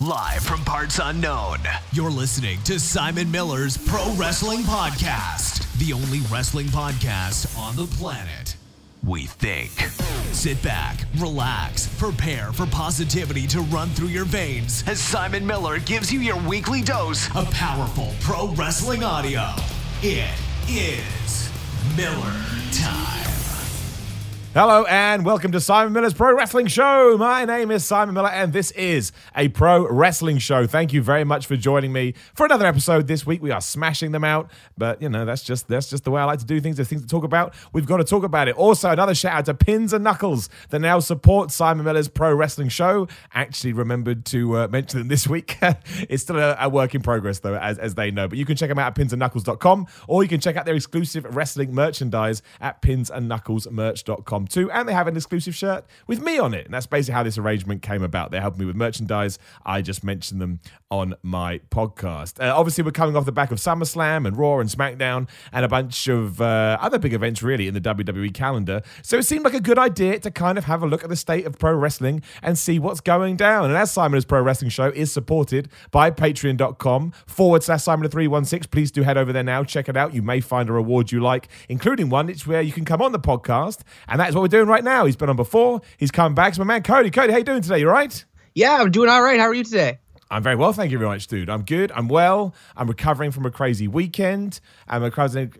Live from parts unknown, you're listening to Simon Miller's Pro Wrestling Podcast, the only wrestling podcast on the planet, we think. Sit back, relax, prepare for positivity to run through your veins as Simon Miller gives you your weekly dose of powerful pro wrestling audio. It is Miller Time. Hello and welcome to Simon Miller's Pro Wrestling Show. My name is Simon Miller and this is a pro wrestling show. Thank you very much for joining me for another episode this week. We are smashing them out, but you know, that's just the way I like to do things. There's things to talk about. We've got to talk about it. Also, another shout out to Pins and Knuckles that now support Simon Miller's Pro Wrestling Show. Actually remembered to mention them this week. It's still a work in progress though, as they know, but you can check them out at pinsandknuckles.com or you can check out their exclusive wrestling merchandise at pinsandknucklesmerch.com. too, and they have an exclusive shirt with me on it, and that's basically how this arrangement came about. They're helping me with merchandise. I just mentioned them on my podcast. Obviously, we're coming off the back of SummerSlam and Raw and SmackDown and a bunch of other big events really in the WWE calendar, so it seemed like a good idea to kind of have a look at the state of pro wrestling and see what's going down. And as Simon's Pro Wrestling Show is supported by patreon.com/Simon316, please do head over there now, check it out. You may find a reward you like, including one it's where you can come on the podcast, and that is what we're doing right now. He's been on before. He's come back. It's my man, Cody. Cody, how you doing today? You all right? Yeah, I'm doing all right. How are you today? I'm very well, thank you very much, dude. I'm good. I'm well. I'm recovering from a crazy weekend. I'm recovering,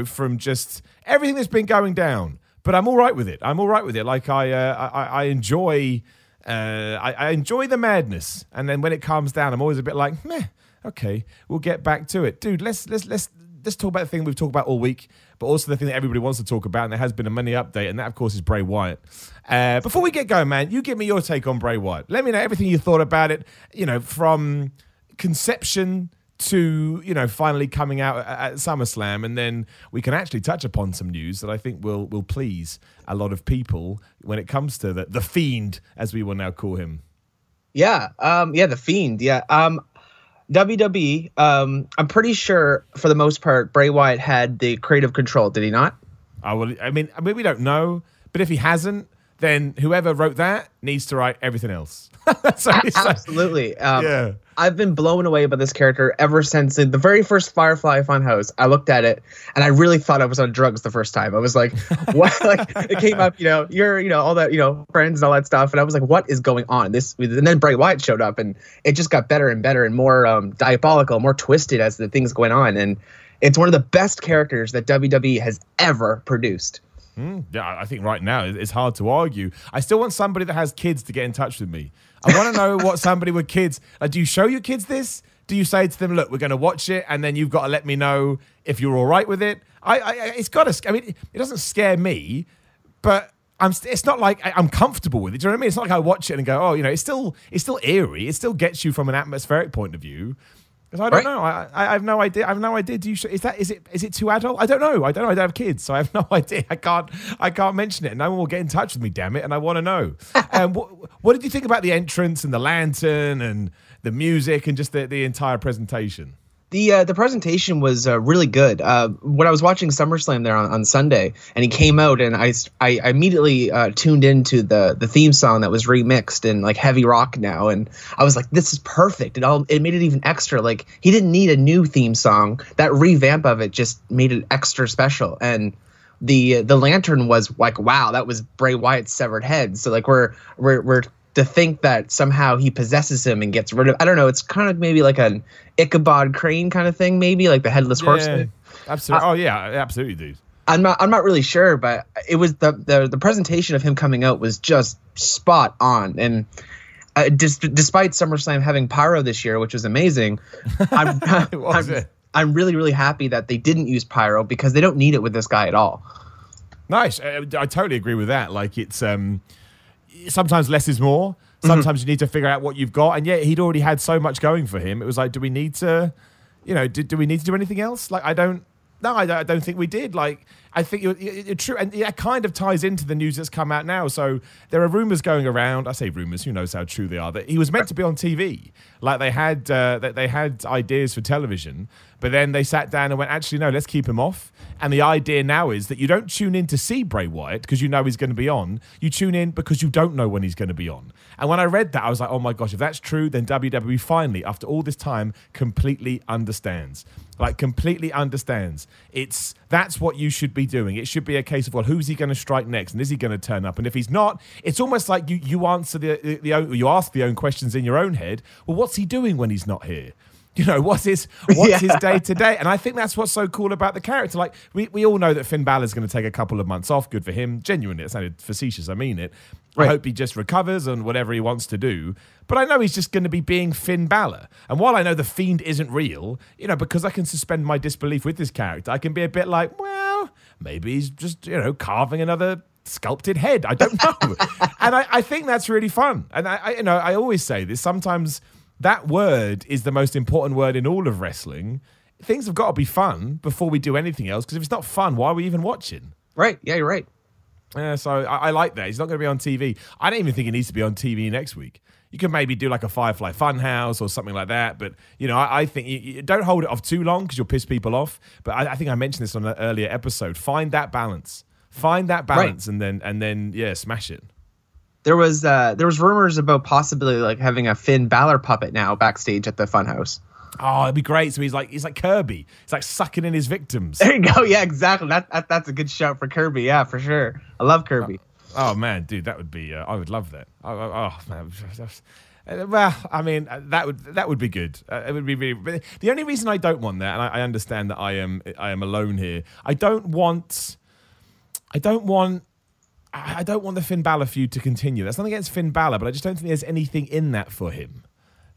from just everything that's been going down. But I'm all right with it. Like I enjoy the madness, and then when it calms down, I'm always a bit like, meh. Okay, we'll get back to it, dude. Let's talk about the thing we've talked about all week, but also the thing that everybody wants to talk about, and there has been a mini update, and that, of course, is Bray Wyatt. Before we get going, man, you give me your take on Bray Wyatt. Let me know everything you thought about it, from conception to, finally coming out at SummerSlam, and then we can actually touch upon some news that I think will please a lot of people when it comes to the Fiend, as we will now call him. Yeah, the Fiend, yeah. WWE, I'm pretty sure for the most part, Bray Wyatt had the creative control. Did he not? I mean, we don't know, but if he hasn't, then whoever wrote that needs to write everything else. Absolutely. Yeah. I've been blown away by this character ever since the very first Firefly Funhouse. I looked at it and I really thought I was on drugs the first time. I was like, what? Like, it came up, you're, all that, friends and all that stuff. And I was like, what is going on? And then Bray Wyatt showed up and it just got better and better and more diabolical, more twisted as the things going on. And it's one of the best characters that WWE has ever produced. Yeah, I think right now it's hard to argue. I still want somebody that has kids to get in touch with me. I want to know what somebody with kids, do you show your kids this? Do you say to them, look, we're going to watch it, and then you've got to let me know if you're all right with it? It's got to, it doesn't scare me, but it's not like I'm comfortable with it. Do you know what I mean? It's not like I watch it and go, oh, it's still eerie. It still gets you from an atmospheric point of view. Because I don't know. I have no idea. Is it too adult? I don't know. I don't have kids, so I have no idea. I can't mention it. No one will get in touch with me, damn it, and I want to know. What did you think about the entrance and the lantern and the music and just the entire presentation? The presentation was really good. When I was watching SummerSlam there on Sunday, and he came out, and I immediately tuned into the theme song that was remixed in like heavy rock now, and I was like, this is perfect. It made it even extra. Like, he didn't need a new theme song. That revamp of it just made it extra special. And the lantern was like, wow, that was Bray Wyatt's severed head. So like we're to think that somehow he possesses him and gets rid of, I don't know, it's kind of maybe like an Ichabod Crane kind of thing, maybe like the headless horseman. Absolutely. Absolutely, dude. I'm not really sure, but it was the presentation of him coming out was just spot on. And despite SummerSlam having pyro this year, which was amazing, I'm really, really happy that they didn't use pyro because they don't need it with this guy at all. Nice. I totally agree with that. Like, it's sometimes less is more. Sometimes you need to figure out what you've got, and yet he'd already had so much going for him. It was like, do we need to, do we need to do anything else? Like, I don't think we did. Like, I think you're true, and that kind of ties into the news that's come out now. So there are rumors going around. I say rumors, who knows how true they are? That he was meant to be on TV, like they had ideas for television, but then they sat down and went, actually, no, let's keep him off. And the idea now is that you don't tune in to see Bray Wyatt because you know he's going to be on. You tune in because you don't know when he's going to be on. And when I read that, I was like, oh my gosh, if that's true, then WWE finally, after all this time, completely understands. Like, completely understands. That's what you should be doing. It should be a case of, well, who's he going to strike next? And is he going to turn up? And if he's not, it's almost like you answer you ask the own questions in your own head. Well, what's he doing when he's not here? You know, what's his day to day? And I think that's what's so cool about the character. Like, we all know that Finn Balor's going to take a couple of months off. Good for him. Genuinely, it sounded facetious. I mean it. Right. I hope he just recovers and whatever he wants to do. But I know he's just going to be being Finn Balor. And while I know the Fiend isn't real, you know, because I can suspend my disbelief with this character, I can be a bit like, well, maybe he's just, you know, carving another sculpted head. I don't know. And I think that's really fun. And I always say this, sometimes that word is the most important word in all of wrestling. Things have got to be fun before we do anything else, because if it's not fun, why are we even watching? Right. Yeah, you're right. Yeah, so I like that. He's not going to be on TV. I don't even think he needs to be on TV next week. You can maybe do like a Firefly Funhouse or something like that. But, you know, I think you don't hold it off too long because you'll piss people off. But I think I mentioned this on an earlier episode. Find that balance. Find that balance, right. and then yeah, smash it. There was rumors about possibly like having a Finn Balor puppet now backstage at the Funhouse. Oh, it'd be great. So he's like Kirby. He's like sucking in his victims. There you go. Yeah, exactly. That's a good shout for Kirby. Yeah, for sure. I love Kirby. Oh man, dude, that would be. I would love that. Oh man. Well, I mean, that would be good. It would be really. But the only reason I don't want that, and I understand that I am alone here. I don't want the Finn Balor feud to continue. That's nothing against Finn Balor, but I just don't think there's anything in that for him.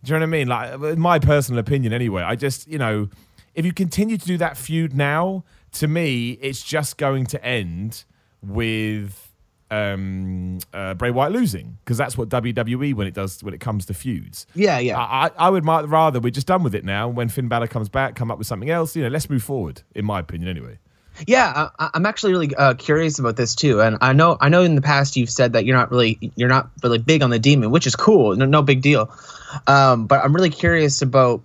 Do you know what I mean? Like, in my personal opinion anyway, I just, you know, if you continue to do that feud now, to me, it's just going to end with Bray Wyatt losing, because that's what WWE when it comes to feuds. Yeah. I would rather we're just done with it now. When Finn Balor comes back, come up with something else. You know, let's move forward, in my opinion anyway. Yeah, I'm actually really curious about this too, and I know in the past you've said that you're not really big on the Demon, which is cool, no big deal. But I'm really curious about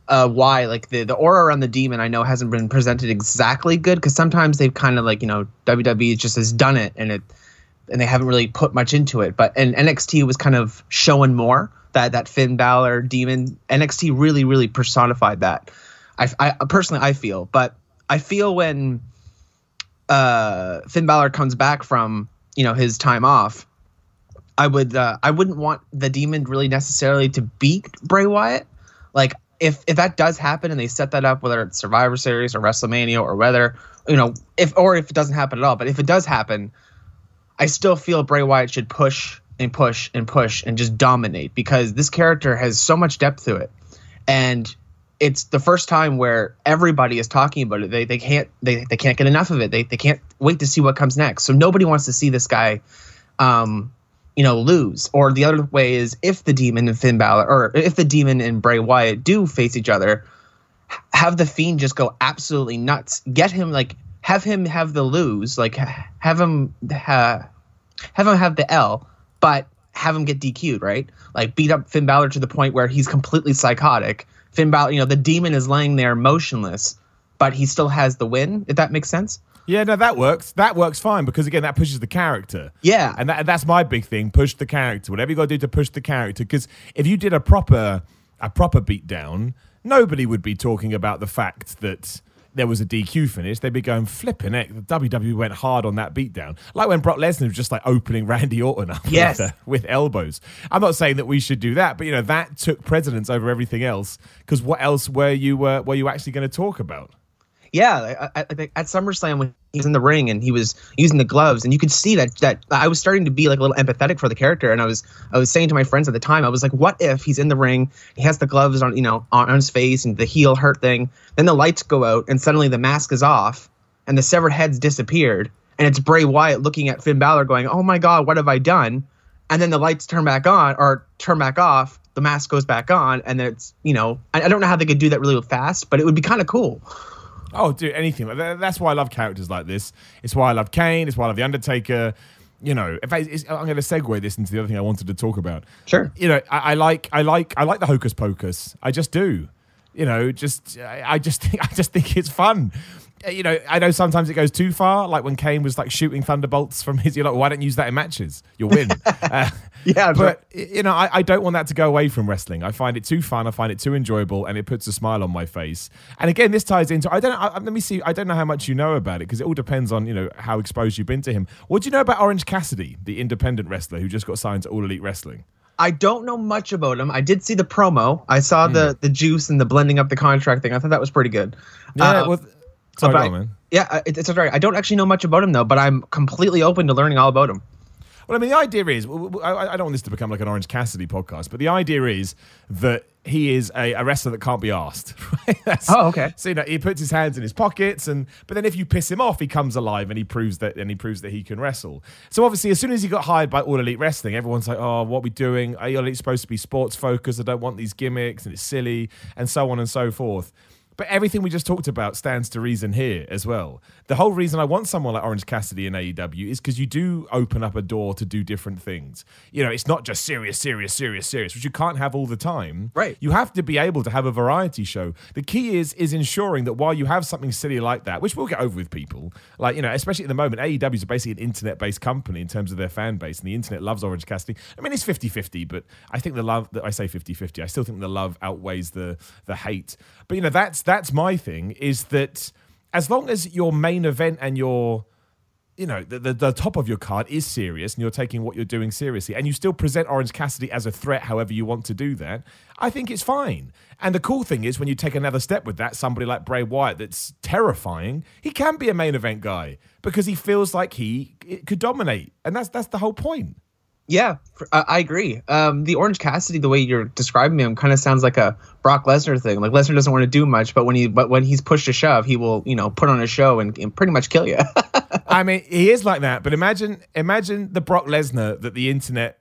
why, like the aura around the Demon, I know hasn't been presented exactly good, because sometimes they've kind of like, you know, WWE just has done it and they haven't really put much into it. But and NXT was kind of showing more that Finn Balor Demon. NXT really personified that. I personally I feel, but I feel when Finn Balor comes back from, you know, his time off, I wouldn't want the Demon really necessarily to beat Bray Wyatt. Like if that does happen and they set that up, whether it's Survivor Series or WrestleMania or whether, you know, if it doesn't happen at all, but if it does happen, I still feel Bray Wyatt should push and just dominate, because this character has so much depth to it, and it's the first time where everybody is talking about it. They can't get enough of it. They can't wait to see what comes next. So nobody wants to see this guy, you know, lose. Or the other way is, if the Demon and Finn Balor, or if the Demon and Bray Wyatt do face each other, have the Fiend just go absolutely nuts. Get him, like, have him have the lose, like have him have the L, but have him get DQ'd, right? Like beat up Finn Balor to the point where he's completely psychotic. Finn Balor, you know, the Demon is laying there motionless, but he still has the win, if that makes sense. Yeah, no, that works. That works fine, because, again, that pushes the character. Yeah. And that's my big thing, push the character. Whatever you got to do to push the character, because if you did a proper beatdown, nobody would be talking about the fact that there was a DQ finish. They'd be going, flipping it. The WWE went hard on that beatdown. Like when Brock Lesnar was just like opening Randy Orton up with elbows. I'm not saying that we should do that, but, you know, that took precedence over everything else, because what else were you actually going to talk about? Yeah, at SummerSlam when he was in the ring and he was using the gloves, and you could see that I was starting to be like a little empathetic for the character, and I was saying to my friends at the time, I was like, what if he's in the ring, he has the gloves on, you know, on his face and the heel hurt thing, then the lights go out and suddenly the mask is off and the severed head's disappeared, and it's Bray Wyatt looking at Finn Balor going, oh my God, what have I done? And then the lights turn back on or turn back off, the mask goes back on, and then it's, you know, I don't know how they could do that really fast, but it would be kind of cool. Oh, dude, anything. That's why I love characters like this. It's why I love Kane. It's why I love The Undertaker. You know, in fact, I'm going to segue this into the other thing I wanted to talk about. Sure. You know, I like the hocus pocus. I just do. You know, I just think it's fun. You know, I know sometimes it goes too far. Like when Kane was like shooting thunderbolts from his, you're like, why don't you use that in matches? You'll win. Yeah, but you know, I don't want that to go away from wrestling. I find it too fun. I find it too enjoyable, and it puts a smile on my face. And again, this ties into let me see. I don't know how much you know about it because it all depends on how exposed you've been to him. What do you know about Orange Cassidy, the independent wrestler who just got signed to All Elite Wrestling? I don't know much about him. I did see the promo. I saw the juice and the blending up the contract thing. I thought that was pretty good. Yeah. Sorry, go on, man. Yeah, it's all right. I don't actually know much about him though, but I'm completely open to learning all about him. Well, I mean, the idea is, I don't want this to become like an Orange Cassidy podcast, but the idea is that he is a wrestler that can't be asked. Right? Oh, okay. So he puts his hands in his pockets, but then if you piss him off, he comes alive and he proves that he can wrestle. So obviously, as soon as he got hired by All Elite Wrestling, everyone's like, "Oh, what are we doing? All Elite's supposed to be sports focused. I don't want these gimmicks, and it's silly, and so on and so forth." But everything we just talked about stands to reason here as well. The whole reason I want someone like Orange Cassidy in AEW is because you do open up a door to do different things. You know, it's not just serious, which you can't have all the time. Right. You have to be able to have a variety show. The key is ensuring that while you have something silly like that, which we'll get over with people, like, especially at the moment, AEW is basically an internet-based company in terms of their fan base, and the internet loves Orange Cassidy. I mean, it's 50-50, but I think the love, I say 50-50, I still think the love outweighs the hate. But, that's my thing, is that as long as your main event and your, the top of your card is serious and you're taking what you're doing seriously and you still present Orange Cassidy as a threat however you want to do that, I think it's fine. And the cool thing is when you take another step with that, somebody like Bray Wyatt that's terrifying, he can be a main event guy because he feels like he could dominate. And that's the whole point. Yeah, I agree. The Orange Cassidy, the way you're describing him, kind of sounds like a Brock Lesnar thing. Like Lesnar doesn't want to do much, but when he's pushed to shove, he will, put on a show and pretty much kill you. I mean, he is like that. But imagine the Brock Lesnar that the internet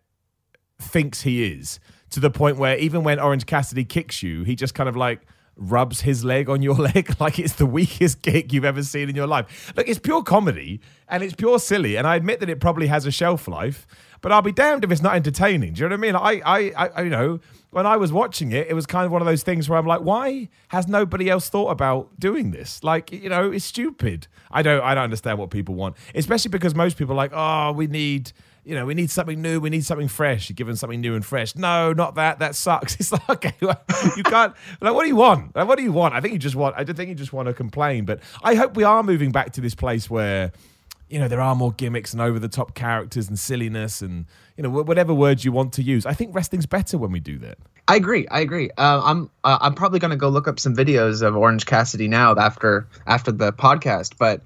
thinks he is, to the point where even when Orange Cassidy kicks you, he just kind of like rubs his leg on your leg like it's the weakest kick you've ever seen in your life. Look, it's pure comedy and it's pure silly, and I admit that it probably has a shelf life. But I'll be damned if it's not entertaining. Do you know what I mean? I when I was watching it, it was kind of one of those things where I'm like, why has nobody else thought about doing this? Like, it's stupid. I don't understand what people want, especially because most people are like, oh, we need something new, we need something fresh. You're giving something new and fresh. No, not that. That sucks. It's like, okay, you can't. Like, what do you want? Like, what do you want? I think you just want to complain. But I hope we are moving back to this place where, there are more gimmicks and over-the-top characters and silliness and, whatever words you want to use. I think wrestling's better when we do that. I agree. I'm probably going to go look up some videos of Orange Cassidy now after the podcast. But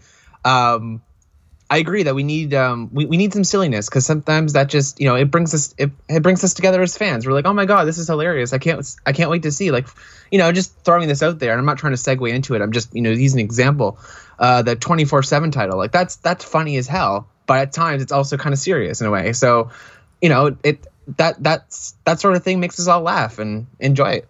I agree that we need some silliness, because sometimes that just, it brings us together as fans. We're like, oh my God, this is hilarious. I can't wait to see, like, just throwing this out there. And I'm not trying to segue into it. I'm just, using an example. The 24/7 title, like that's funny as hell, but at times it's also kind of serious in a way. So, that sort of thing makes us all laugh and enjoy it.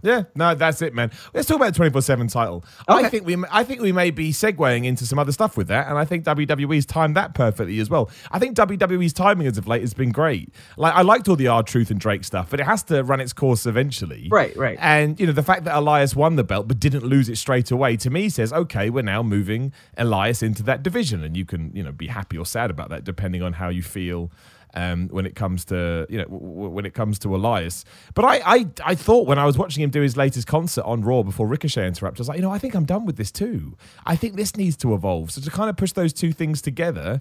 Yeah, no, that's it, man. Let's talk about the 24/7 title. Okay. I think we may be segueing into some other stuff with that, and I think WWE's timed that perfectly as well. I think WWE's timing as of late has been great. Like, I liked all the R-Truth and Drake stuff, but it has to run its course eventually. Right. And, the fact that Elias won the belt but didn't lose it straight away, to me says, okay, we're now moving Elias into that division, and you can, be happy or sad about that depending on how you feel. When it comes to Elias. But I thought when I was watching him do his latest concert on Raw before Ricochet interrupted, I was like, I think I'm done with this too. I think this needs to evolve. So to kind of push those two things together,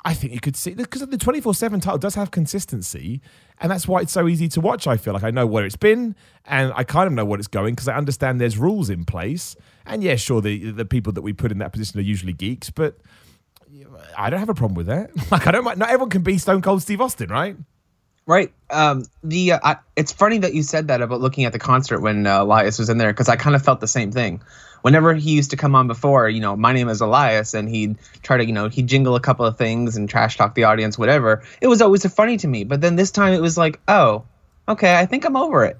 I think you could see, because the 24/7 title does have consistency, and that's why it's so easy to watch. I feel like I know where it's been, and I kind of know what it's going, because I understand there's rules in place. And yeah, sure, the people that we put in that position are usually geeks, but I don't have a problem with that. Like, I don't mind. Not everyone can be Stone Cold Steve Austin, right? Right. It's funny that you said that about looking at the concert when Elias was in there, because I kind of felt the same thing. Whenever he used to come on before, my name is Elias, and he'd try to, he'd jingle a couple of things and trash talk the audience, whatever. It was always funny to me. But then this time it was like, oh, okay, I think I'm over it.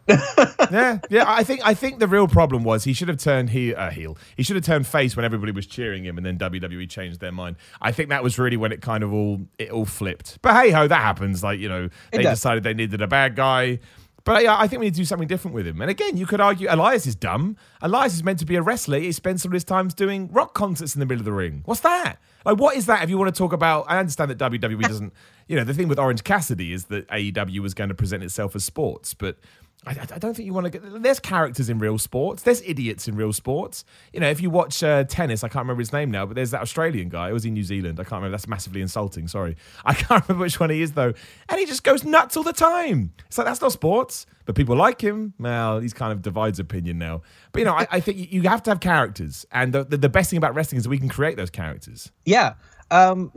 Yeah. I think the real problem was he should have turned heel. He should have turned face when everybody was cheering him, and then WWE changed their mind. I think that was really when it kind of all flipped. But hey ho, that happens. Like, they decided they needed a bad guy. But I think we need to do something different with him. And again, you could argue Elias is dumb. Elias is meant to be a wrestler. He spends all his time doing rock concerts in the middle of the ring. What's that? Like, what is that? If you want to talk about, I understand that WWE doesn't, the thing with Orange Cassidy is that AEW was going to present itself as sports, but I don't think you want to get... There's characters in real sports. There's idiots in real sports. If you watch tennis, I can't remember his name now, but there's that Australian guy. It was in New Zealand. I can't remember. That's massively insulting. Sorry. I can't remember which one he is, though. And he just goes nuts all the time. It's like, that's not sports. But people like him. Well, he's kind of divides opinion now. But, I think you have to have characters. And the best thing about wrestling is that we can create those characters. Yeah. The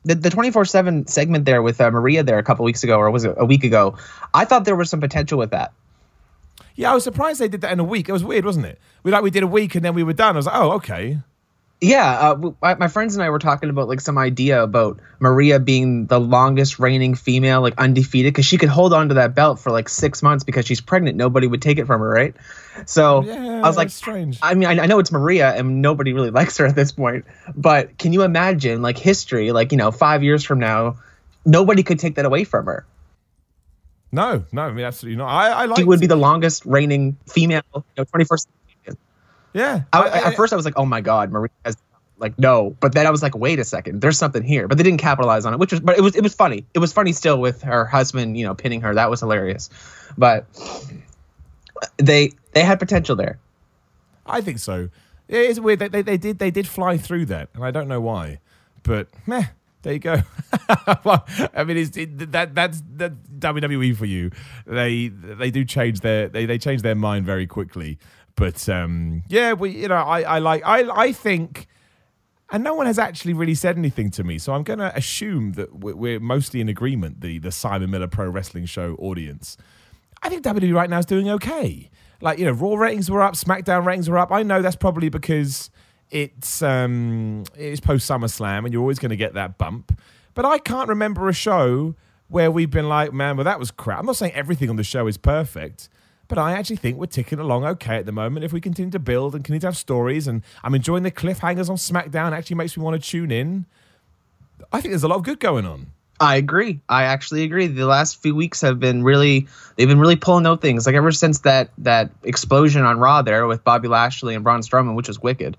24/7 segment there with Maria there a couple weeks ago, or was it a week ago? I thought there was some potential with that. Yeah, I was surprised they did that in a week. It was weird, wasn't it? We did a week and then we were done. I was like, oh, okay. Yeah, my friends and I were talking about like some idea about Maria being the longest reigning female, like undefeated, because she could hold on to that belt for like 6 months because she's pregnant. Nobody would take it from her, right? So yeah, I was like, strange. I mean, I know it's Maria and nobody really likes her at this point, but can you imagine like history, like 5 years from now, nobody could take that away from her. No, I mean, absolutely not. I like. She would be the longest reigning female, 21st. Yeah. At first I was like, oh my God, Maria has like, no. But then I was like, wait a second, there's something here. But they didn't capitalize on it, but it was funny. It was funny still with her husband, pinning her. That was hilarious. But they had potential there. I think so. It is weird. They did fly through that, and I don't know why. But there you go. Well, I mean, that's WWE for you. They do change they change their mind very quickly. But I think, and no one has actually really said anything to me, so I'm going to assume that we're mostly in agreement. The Simon Miller Pro Wrestling Show audience, I think WWE right now is doing okay. Like, Raw ratings were up, SmackDown ratings were up. I know that's probably because it's post SummerSlam, and you're always going to get that bump. But I can't remember a show where we've been like, man, well, that was crap. I'm not saying everything on the show is perfect. But I actually think we're ticking along okay at the moment if we continue to build and continue to have stories. And I'm enjoying the cliffhangers on SmackDown. It actually makes me want to tune in. I think there's a lot of good going on. I agree. I actually agree. The last few weeks they've been really pulling out things. Like ever since that explosion on Raw there with Bobby Lashley and Braun Strowman, which was wicked.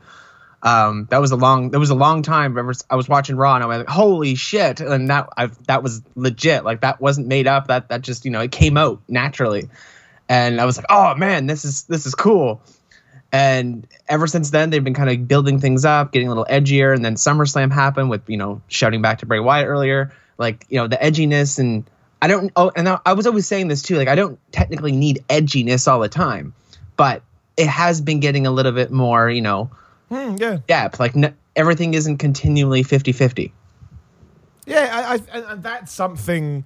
That was a long time. I was watching Raw and I was like, holy shit. And that was legit. Like that wasn't made up. That just, it came out naturally. And I was like, oh man, this is cool. And ever since then, they've been kind of building things up, getting a little edgier. And then SummerSlam happened with, shouting back to Bray Wyatt earlier, like, the edginess. And I was always saying this too, like, I don't technically need edginess all the time, but it has been getting a little bit more, depth. Like everything isn't continually 50-50. Yeah, I that's something,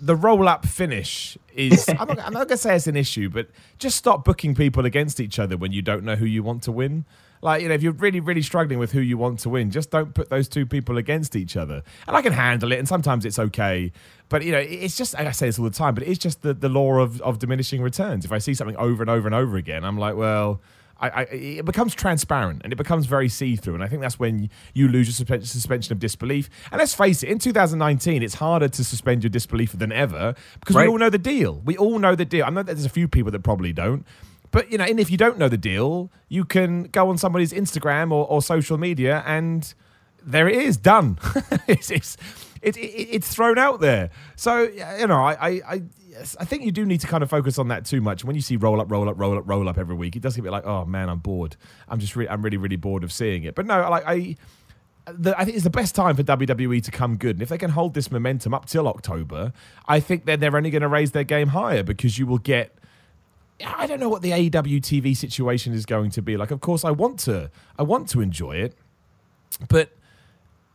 the roll-up finish is... I'm not going to say it's an issue, but just stop booking people against each other when you don't know who you want to win. Like, if you're really, really struggling with who you want to win, just don't put those two people against each other. And I can handle it, and sometimes it's okay. But, it's just... I say this all the time, but it's just the law of diminishing returns. If I see something over and over and over again, I'm like, well... it becomes transparent and it becomes very see-through, and I think that's when you lose your suspension of disbelief. And let's face it, in 2019, it's harder to suspend your disbelief than ever because we all know the deal. We all know the deal. I know that there's a few people that probably don't, but and if you don't know the deal, you can go on somebody's Instagram or social media, and there it is, done. It's thrown out there. So I think you do need to kind of focus on that too much. When you see roll up every week, it does get a bit like, oh man, I'm bored. I'm really, really bored of seeing it. But no, I think it's the best time for WWE to come good. And if they can hold this momentum up till October, I think that they're only going to raise their game higher, because you will get... I don't know what the AEW TV situation is going to be like. Of course, I want to enjoy it, but...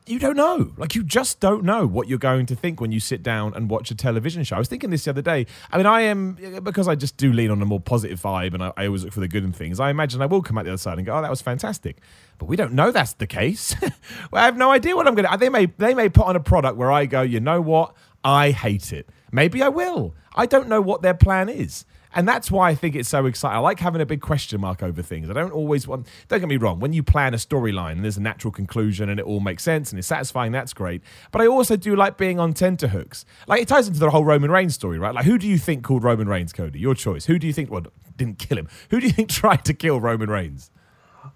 you don't know. Like, you just don't know what you're going to think when you sit down and watch a television show. I was thinking this the other day. I mean, because I just do lean on a more positive vibe, and I always look for the good in things, I imagine I will come out the other side and go, oh, that was fantastic. But we don't know that's the case. Well, I have no idea what I'm going to... They may put on a product where I go, you know what? I hate it. Maybe I will. I don't know what their plan is. And that's why I think it's so exciting. I like having a big question mark over things. I don't always want... Don't get me wrong. When you plan a storyline and there's a natural conclusion and it all makes sense and it's satisfying, that's great. But I also do like being on tenterhooks. Like, it ties into the whole Roman Reigns story, right? Like, who do you think called Roman Reigns, Cody? Your choice. Who do you think... Well, didn't kill him. Who do you think tried to kill Roman Reigns?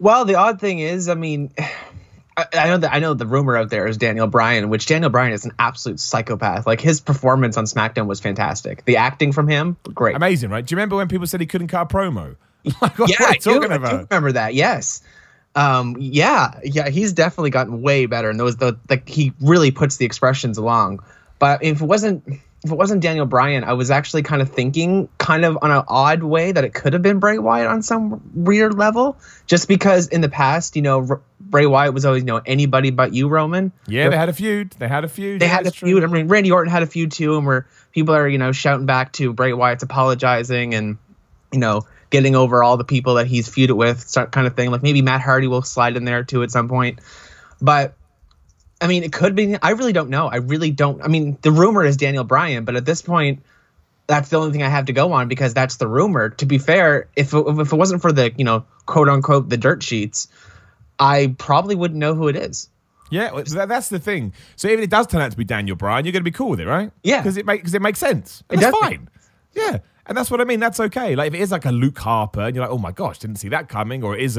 Well, the odd thing is, I mean... I know the rumor out there is Daniel Bryan, which Daniel Bryan is an absolute psychopath. Like, his performance on SmackDown was fantastic. The acting from him, great. Amazing, right? Do you remember when people said he couldn't cut a promo? Like, what yeah, are I you talking do. about? I do remember that, yes. Yeah, he's definitely gotten way better. And he really puts the expressions along. But if it wasn't Daniel Bryan, I was actually kind of thinking kind of on an odd way that it could have been Bray Wyatt on some weird level, just because in the past, Bray Wyatt was always, anybody but you, Roman. Yeah, they had a feud. They had a feud. I mean, Randy Orton had a feud too, and where people are, shouting back to Bray Wyatt's apologizing and, getting over all the people that he's feuded with, kind of thing. Like, maybe Matt Hardy will slide in there too at some point. But I mean, it could be. I really don't know. I mean, the rumor is Daniel Bryan, but at this point, that's the only thing I have to go on because that's the rumor. To be fair, if it wasn't for the, quote unquote, the dirt sheets, I probably wouldn't know who it is. Yeah, that's the thing. So even if it does turn out to be Daniel Bryan, you're going to be cool with it, right? Yeah. Because it makes sense. And that's fine. Yeah. And that's what I mean. That's okay. Like, if it is like a Luke Harper and you're like, oh my gosh, didn't see that coming. Or it is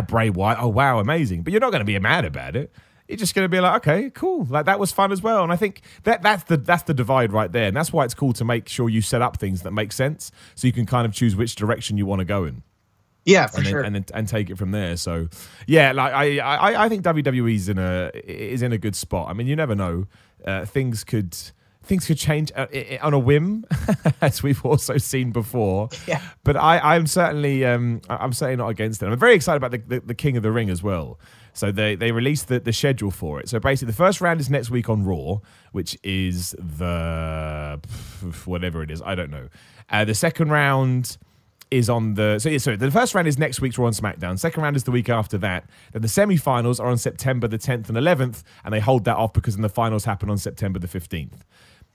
Bray Wyatt. Oh, wow, amazing. But you're not going to be mad about it. You're just going to be like, okay, cool. Like, that was fun as well. And I think that's the divide right there. And that's why it's cool to make sure you set up things that make sense so you can kind of choose which direction you want to go in. Yeah, for sure. And take it from there. So, yeah, like I think WWE's is in a good spot. I mean, you never know. Things could change on a whim, as we've also seen before. Yeah. But I'm certainly not against it. I'm very excited about the King of the Ring as well. So they released the schedule for it. So basically, the first round is next week on Raw, which is whatever it is. I don't know. The second round is on the first round is next week's Raw on SmackDown. Second round is the week after that. Then the semi-finals are on September the 10th and 11th, and they hold that off because then the finals happen on September the 15th.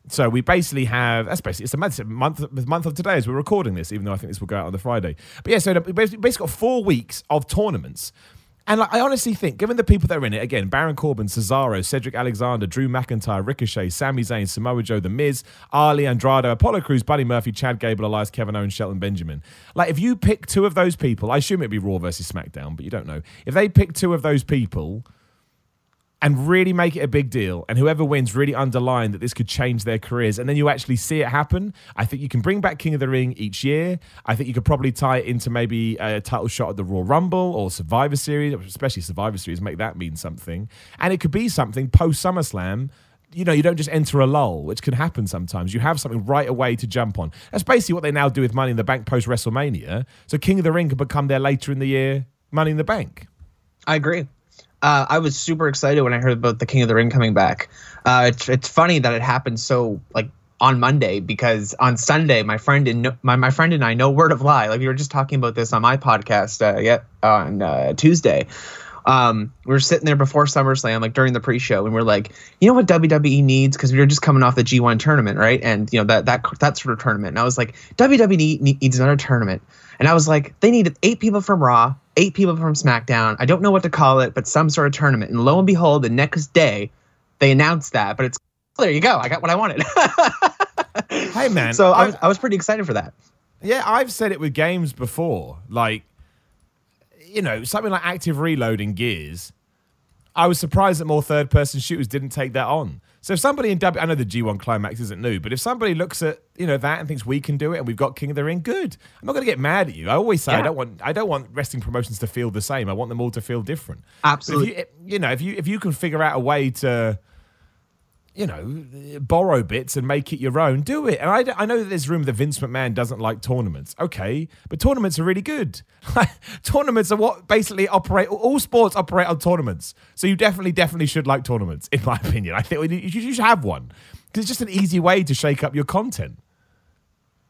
So we basically have, it's a month of today as we're recording this, even though I think this will go out on the Friday. But yeah, so we basically got 4 weeks of tournaments. And I honestly think, given the people that are in it, again, Baron Corbin, Cesaro, Cedric Alexander, Drew McIntyre, Ricochet, Sami Zayn, Samoa Joe, The Miz, Ali, Andrade, Apollo Crews, Buddy Murphy, Chad Gable, Elias, Kevin Owens, Shelton Benjamin. Like, if you pick 2 of those people, I assume it'd be Raw versus SmackDown, but you don't know. If they pick 2 of those people and really make it a big deal, and whoever wins really underline that this could change their careers, and then you actually see it happen, I think you can bring back King of the Ring each year. I think you could probably tie it into maybe a title shot at the Royal Rumble or Survivor Series, especially Survivor Series, make that mean something. And it could be something post-SummerSlam. You don't just enter a lull, which can happen sometimes. You have something right away to jump on. That's basically what they now do with Money in the Bank post-WrestleMania. So King of the Ring could become there later in the year, Money in the Bank. I agree. I was super excited when I heard about the King of the Ring coming back. It's funny that it happened so on Monday, because on Sunday my friend and I, no word of lie, like we were just talking about this on my podcast on Tuesday. We were sitting there before SummerSlam, like during the pre-show, and we're like, you know what WWE needs? Because we were just coming off the G1 tournament, right? And that sort of tournament. And I was like, WWE needs another tournament. And I was like, they needed 8 people from Raw, 8 people from SmackDown. I don't know what to call it, but some sort of tournament. And lo and behold, the next day, they announced that. But there you go. I got what I wanted. Hey, man. So I was pretty excited for that. Yeah, I've said it with games before. Like, something like Active Reload in Gears, I was surprised that more third-person shooters didn't take that on. So if somebody I know the G1 Climax isn't new, but if somebody looks at that and thinks we can do it and we've got King of the Ring, good. I'm not going to get mad at you. I always say I don't want wrestling promotions to feel the same. I want them all to feel different. Absolutely. If you can figure out a way to borrow bits and make it your own, do it. And I know that there's room that Vince McMahon doesn't like tournaments. Okay, but tournaments are really good. Tournaments are what basically all sports operate on tournaments. So you definitely should like tournaments, in my opinion. I think you should have one, because it's just an easy way to shake up your content.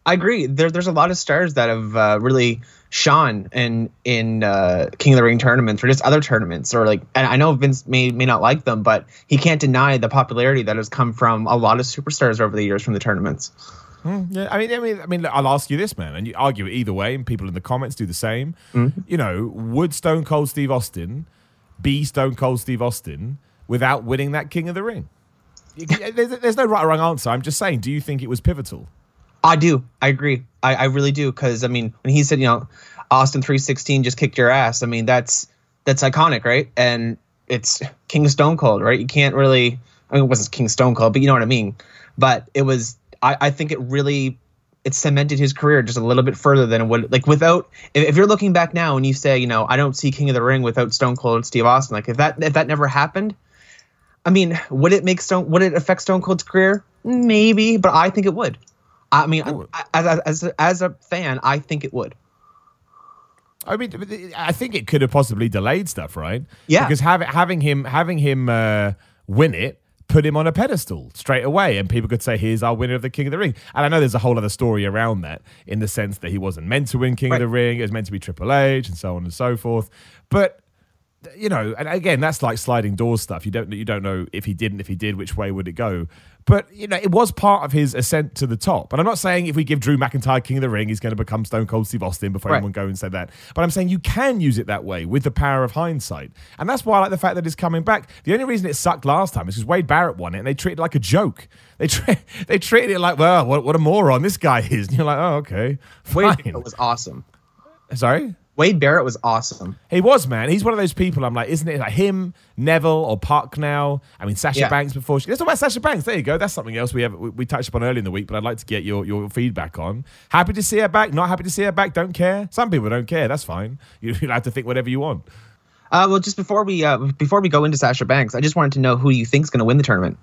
I agree. There's a lot of stars that have really shone in King of the Ring tournaments or just other tournaments, or like, and I know Vince may not like them, but he can't deny the popularity that has come from a lot of superstars over the years from the tournaments. Yeah, I mean, I'll ask you this, man, and you argue it either way, and people in the comments do the same. You know, would Stone Cold Steve Austin be Stone Cold Steve Austin without winning that King of the Ring? There's no right or wrong answer. I'm just saying, do you think it was pivotal? I do. I agree. I really do. Because, I mean, when he said, you know, Austin 316 just kicked your ass, I mean, that's iconic, right? And it's King Stone Cold, right? You can't really, I mean, it wasn't King Stone Cold, but you know what I mean. But it was, I think it cemented his career just a little bit further than it would, like, without, if you're looking back now and you say, you know, I don't see King of the Ring without Stone Cold and Steve Austin, like, if that never happened, I mean, would it affect Stone Cold's career? Maybe, but I think it would. I mean, as a fan, I think it would. I mean, I think it could have possibly delayed stuff, right? Yeah. Because having him win it put him on a pedestal straight away, and people could say, "Here's our winner of the King of the Ring." And I know there's a whole other story around that, in the sense that he wasn't meant to win King of the Ring; it was meant to be Triple H, and so on and so forth. But you know, and again, that's like sliding doors stuff. You don't know if he did, which way would it go? But you know, it was part of his ascent to the top. And I'm not saying if we give Drew McIntyre King of the Ring, he's going to become Stone Cold Steve Austin before anyone go and say that. But I'm saying you can use it that way with the power of hindsight, and that's why I like the fact that it's coming back. The only reason it sucked last time is because Wade Barrett won it, and they treated it like a joke. They treated it like, well, what a moron this guy is. And you're like, oh, okay, fine. Wade Barrett was awesome. Sorry. Wade Barrett was awesome. He was, man. He's one of those people. I'm like, isn't it like him, Neville, or Park now? I mean, Sasha Banks before. Let's talk about Sasha Banks. There you go. That's something else we touched upon early in the week, but I'd like to get your feedback on. Happy to see her back. Not happy to see her back. Don't care. Some people don't care. That's fine. You have to think whatever you want. Well, just before we go into Sasha Banks, I just wanted to know who you think's going to win the tournament.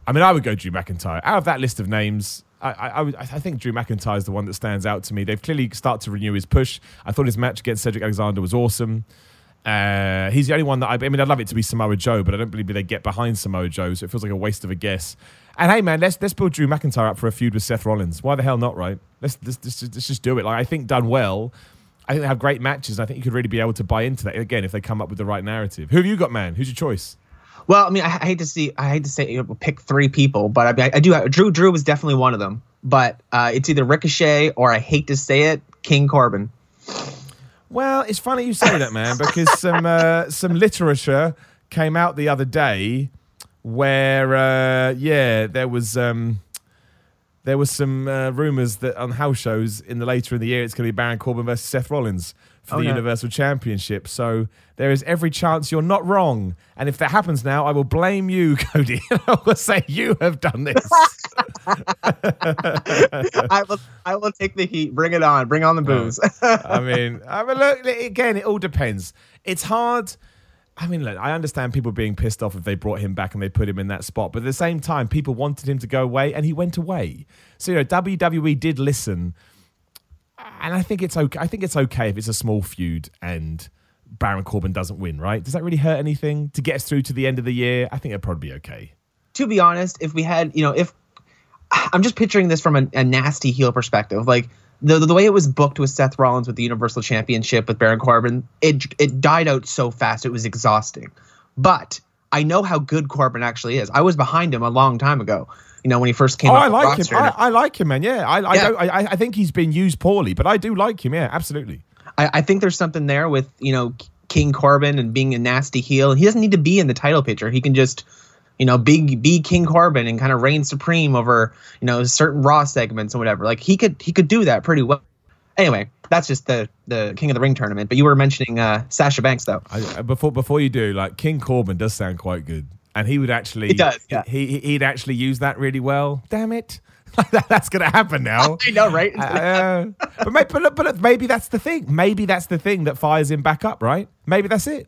I mean, I would go Drew McIntyre. Out of that list of names, I think Drew McIntyre is the one that stands out to me. They've clearly started to renew his push. I thought his match against Cedric Alexander was awesome. He's the only one that I mean, I'd love it to be Samoa Joe, but I don't believe they get behind Samoa Joe, so it feels like a waste of a guess. And hey, man, let's build Drew McIntyre up for a feud with Seth Rollins. Why the hell not, right? Let's just do it. Like, I think done well, I think they have great matches. I think you could really be able to buy into that again if they come up with the right narrative. Who have you got, man? Who's your choice? Well, I mean, I hate to say, you know, pick three people, but I mean, I do. Drew was definitely one of them. But it's either Ricochet or, I hate to say it, King Corbin. Well, it's funny you say that, man, because some literature came out the other day where there was some rumors that on house shows later in the year it's going to be Baron Corbin versus Seth Rollins for the Universal Championship. So there is every chance you're not wrong. And if that happens now, I will blame you, Cody. I will say you have done this. I will take the heat. Bring it on. Bring on the booze. I mean, look, again, it all depends. It's hard. I mean, look, I understand people being pissed off if they brought him back and they put him in that spot. But at the same time, people wanted him to go away, and he went away. So, you know, WWE did listen. And I think it's okay. I think it's okay if it's a small feud and Baron Corbin doesn't win, right? Does that really hurt anything to get us through to the end of the year? I think it'd probably be okay. To be honest, if we had, you know, if I'm just picturing this from a nasty heel perspective, like the way it was booked with Seth Rollins with the Universal Championship with Baron Corbin, it died out so fast it was exhausting. But I know how good Corbin actually is. I was behind him a long time ago. You know, when he first came. I like him. I like him, man. Yeah, I think he's been used poorly, but I do like him. Yeah, absolutely. I think there's something there with, you know, King Corbin and being a nasty heel. He doesn't need to be in the title picture. He can just, you know, be King Corbin and kind of reign supreme over, you know, certain Raw segments and whatever. Like he could do that pretty well. Anyway, that's just the King of the Ring tournament. But you were mentioning Sasha Banks, though. Before you do, like, King Corbin does sound quite good. And he would actually, he'd actually use that really well. Damn it. That's going to happen now. I know, right? But maybe that's the thing. Maybe that's the thing that fires him back up, right? Maybe that's it.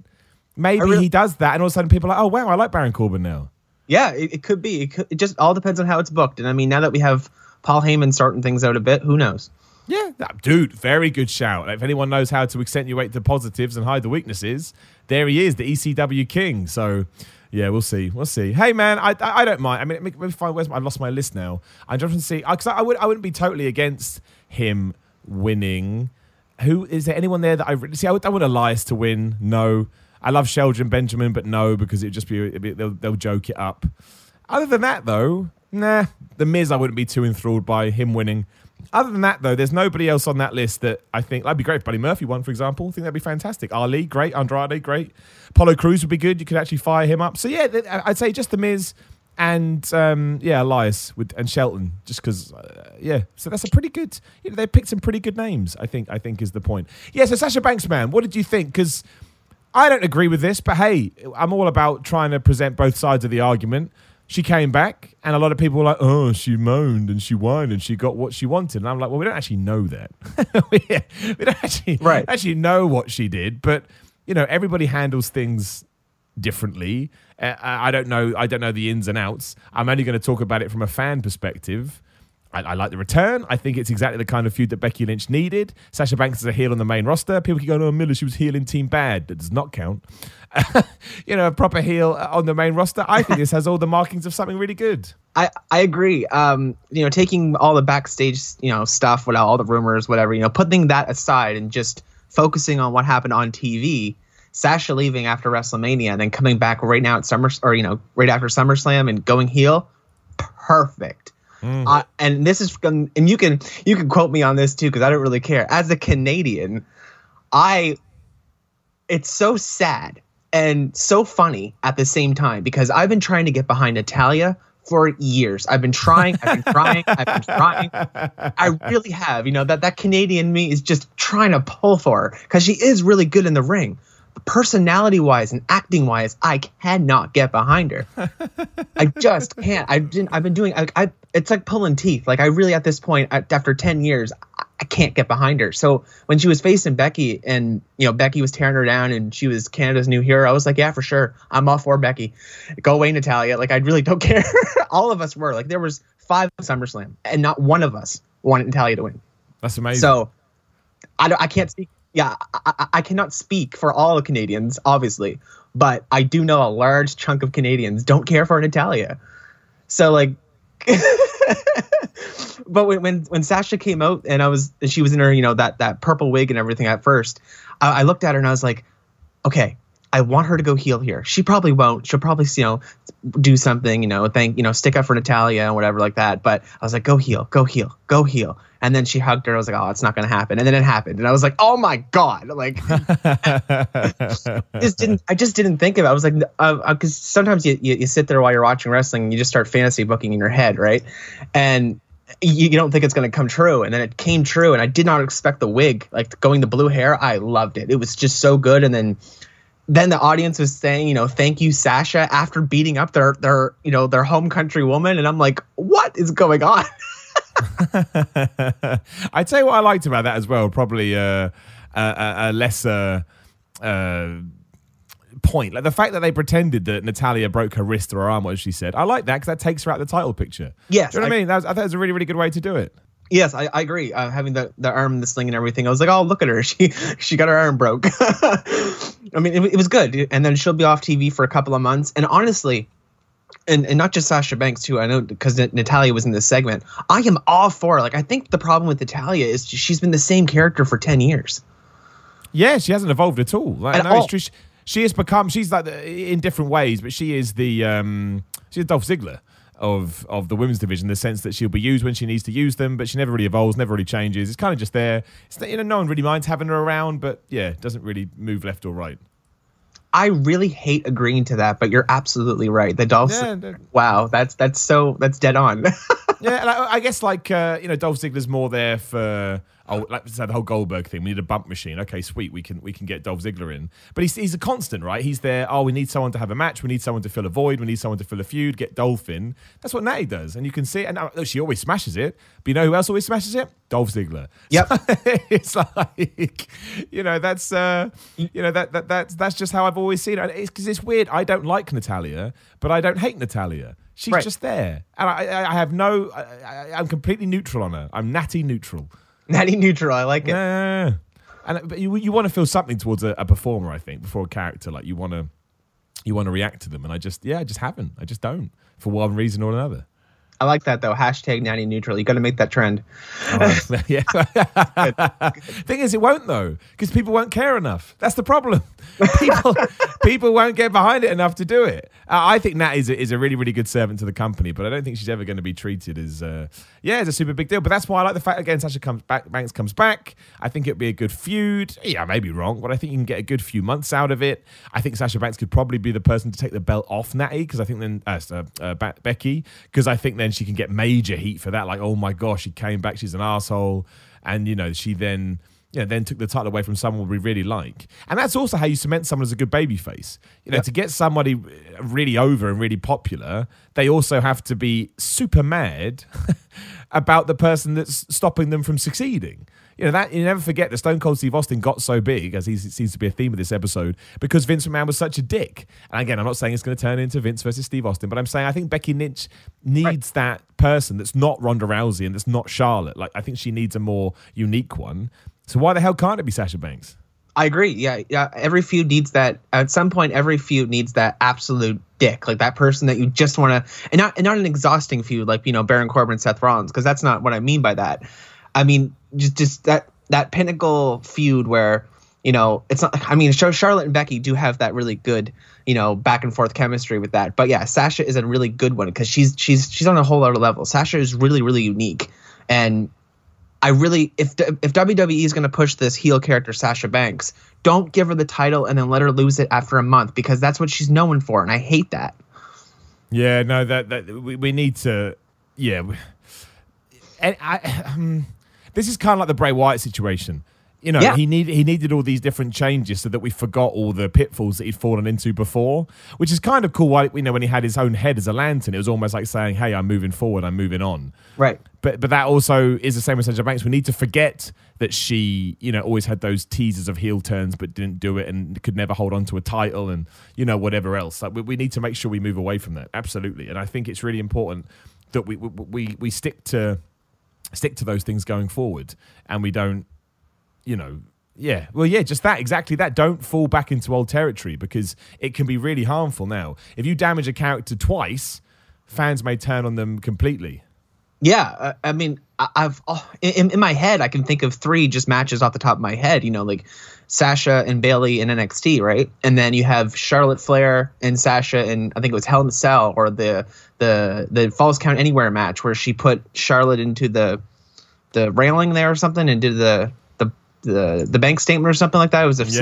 Maybe he does that, and all of a sudden people are like, oh, wow, I like Baron Corbin now. Yeah, it could be. It just all depends on how it's booked. And I mean, now that we have Paul Heyman sorting things out a bit, who knows? Yeah, dude, very good shout. If anyone knows how to accentuate the positives and hide the weaknesses, there he is, the ECW king. So, Yeah, we'll see. We'll see. Hey, man, I don't mind. I mean, let me find I've lost my list now. I'm just trying to see because I wouldn't be totally against him winning. Who is there? Anyone there that I really see? I want Elias to win. No, I love Shelton Benjamin, but no, because it'd just be they'll joke it up. Other than that, though, nah. The Miz, I wouldn't be too enthralled by him winning. Other than that, though, there's nobody else on that list that I think that'd be great. If Buddy Murphy won, for example, I think that'd be fantastic. Ali, great. Andrade, great. Apollo Crews would be good. You could actually fire him up. So yeah, I'd say just the Miz and Elias and Shelton, just because So that's a pretty good. They picked some pretty good names. I think is the point. Yeah. So Sasha Banks, man, what did you think? Because I don't agree with this, but hey, I'm all about trying to present both sides of the argument. She came back, and a lot of people were like, oh, she moaned and she whined and she got what she wanted. And I'm like, well, we don't actually know that. we don't actually know what she did. But, everybody handles things differently. I don't know the ins and outs. I'm only going to talk about it from a fan perspective. I like the return. I think it's exactly the kind of feud that Becky Lynch needed. Sasha Banks is a heel on the main roster. People keep going, oh, Miller, she was heel in Team Bad. That does not count. A proper heel on the main roster. I think this has all the markings of something really good. I agree. Taking all the backstage, stuff, without all the rumors, whatever, putting that aside and just focusing on what happened on TV. Sasha leaving after WrestleMania and then coming back right now at right after SummerSlam and going heel. Perfect. And this is, and you can quote me on this too, because I don't really care. As a Canadian, it's so sad and so funny at the same time, because I've been trying to get behind Natalya for years. I've been trying. I really have. That Canadian me is just trying to pull for her because she is really good in the ring. Personality wise and acting wise, I cannot get behind her. I just can't. I've been doing. It's like pulling teeth. Like I really, at this point, after 10 years, I can't get behind her. So when she was facing Becky, and Becky was tearing her down, and she was Canada's new hero, I was like, yeah, for sure, I'm all for Becky. Go away, Natalya. Like I really don't care. All of us were like, there was 5 SummerSlam, and not one of us wanted Natalya to win. That's amazing. So I can't speak. Yeah, I cannot speak for all the Canadians, obviously, but I do know a large chunk of Canadians don't care for Natalya. So like, but when Sasha came out and she was in her that purple wig and everything at first, I looked at her and I was like, okay, I want her to go heel here. She probably won't. She'll probably do something, stick up for Natalya and whatever like that. But I was like, go heel, go heel, go heel. And then she hugged her. I was like, oh, it's not going to happen. And then it happened. And I was like, oh my God. Like, I just didn't think of it. I was like, because sometimes you sit there while you're watching wrestling and you just start fantasy booking in your head. Right. And you don't think it's going to come true. And then it came true. And I did not expect the wig, like going the blue hair. I loved it. It was just so good. And then the audience was saying, thank you, Sasha, after beating up their home country woman. And I'm like, what is going on? I'd say what I liked about that as well, probably a lesser point. Like the fact that they pretended that Natalya broke her wrist or her arm, what she said. I like that because that takes her out the title picture. Yes. Do you know what I mean? I thought it was a really, really good way to do it. Yes, I agree. Having the arm, the sling and everything. I was like, oh, look at her. She got her arm broke. I mean, it was good. And then she'll be off TV for a couple of months. And honestly, and not just Sasha Banks too, I know, because Natalya was in this segment. I am all for it. Like, I think the problem with Natalya is she's been the same character for 10 years. Yeah, she hasn't evolved at all. Like, no, it's true. She has become, she's like in different ways, but she is she's Dolph Ziggler of the women's division, in the sense that she'll be used when she needs to use them, but she never really evolves, never really changes. It's kind of just there. It's, no one really minds having her around, but yeah, doesn't really move left or right. I really hate agreeing to that, but you're absolutely right. The Dolph, wow, that's dead on. Yeah, and I guess like Dolph Ziggler's more there for like the whole Goldberg thing. We need a bump machine. Okay, sweet, we can get Dolph Ziggler in, but he's a constant, right? He's there. Oh, we need someone to have a match. We need someone to fill a void. We need someone to fill a feud. Get Dolph in. That's what Natty does, and you can see it. And she always smashes it. But you know who else always smashes it? Dolph Ziggler. Yep. So it's like that's just how I've always seen it. It's because it's weird. I don't like Natalya, but I don't hate Natalya. She's just there. And I have no... I'm completely neutral on her. I'm natty neutral. Natty neutral. I like it. Yeah. But you want to feel something towards a performer, I think, before a character. Like, you want you want to react to them. And I just haven't. I just don't, for one reason or another. I like that, though. Hashtag nanny neutral. You got to make that trend. Yeah. Thing is, it won't, though, because people won't care enough. That's the problem. People won't get behind it enough to do it. I think Nat is a really, really good servant to the company, but I don't think she's ever going to be treated as a super big deal. But that's why I like the fact, again, Sasha Banks comes back. I think it'd be a good feud. Yeah, I may be wrong, but I think you can get a good few months out of it. I think Sasha Banks could probably be the person to take the belt off Natty, because I think then Becky, because I think then she can get major heat for that. Like, oh my gosh, she came back, she's an asshole, and she then took the title away from someone we really like. And that's also how you cement someone as a good babyface. To get somebody really over and really popular, they also have to be super mad about the person that's stopping them from succeeding. That you never forget that Stone Cold Steve Austin got so big, as he seems to be a theme of this episode, because Vince McMahon was such a dick. And again, I'm not saying it's going to turn into Vince versus Steve Austin, but I'm saying I think Becky Lynch needs that person that's not Ronda Rousey and that's not Charlotte. Like, I think she needs a more unique one. So why the hell can't it be Sasha Banks? I agree. Yeah. Every feud needs that. At some point, every feud needs that absolute dick, like that person that you just want to, and not an exhausting feud like Baron Corbin, Seth Rollins, because that's not what I mean by that. I mean just that pinnacle feud where it's not. I mean, Charlotte and Becky do have that really good back and forth chemistry with that. But yeah, Sasha is a really good one because she's on a whole other level. Sasha is really, really unique, and I really, if WWE is going to push this heel character, Sasha Banks, don't give her the title and then let her lose it after a month, because that's what she's known for, and I hate that. Yeah, no, that we need to, yeah. And this is kind of like the Bray Wyatt situation. He needed all these different changes so that we forgot all the pitfalls that he'd fallen into before, which is kind of cool. When he had his own head as a lantern, it was almost like saying, "Hey, I'm moving forward, I'm moving on." Right. But that also is the same with Sasha Banks. We need to forget that she, always had those teasers of heel turns but didn't do it and could never hold on to a title and whatever else. Like, we need to make sure we move away from that. Absolutely. And I think it's really important that we stick to those things going forward, and we don't. Just that, exactly that. Don't fall back into old territory, because it can be really harmful now. If you damage a character twice, fans may turn on them completely. Yeah, I mean, I've in my head, I can think of 3 just matches off the top of my head, like Sasha and Bayley in NXT, right? And then you have Charlotte Flair and Sasha in, I think it was Hell in a Cell, or the Falls Count Anywhere match where she put Charlotte into the railing there or something and did the bank statement or something like that. It was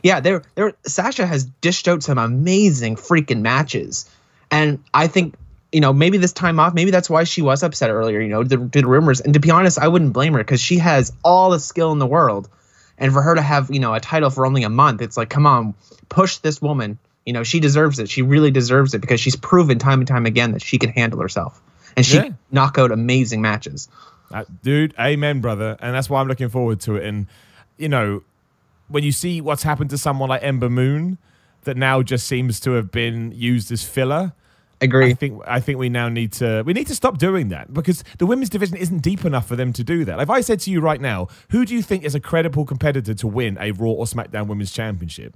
yeah. Sasha has dished out some amazing freaking matches, and I think maybe this time off, maybe that's why she was upset earlier. Did rumors, and to be honest, I wouldn't blame her, because she has all the skill in the world, and for her to have a title for only a month, it's like, come on, push this woman. She deserves it. She really deserves it, because she's proven time and time again that she can handle herself, and she can knock out amazing matches. Dude, amen, brother. And that's why I'm looking forward to it. And, when you see what's happened to someone like Ember Moon, that now just seems to have been used as filler. Agree. I think we now need to stop doing that, because the women's division isn't deep enough for them to do that. Like, if I said to you right now, who do you think is a credible competitor to win a Raw or SmackDown Women's Championship?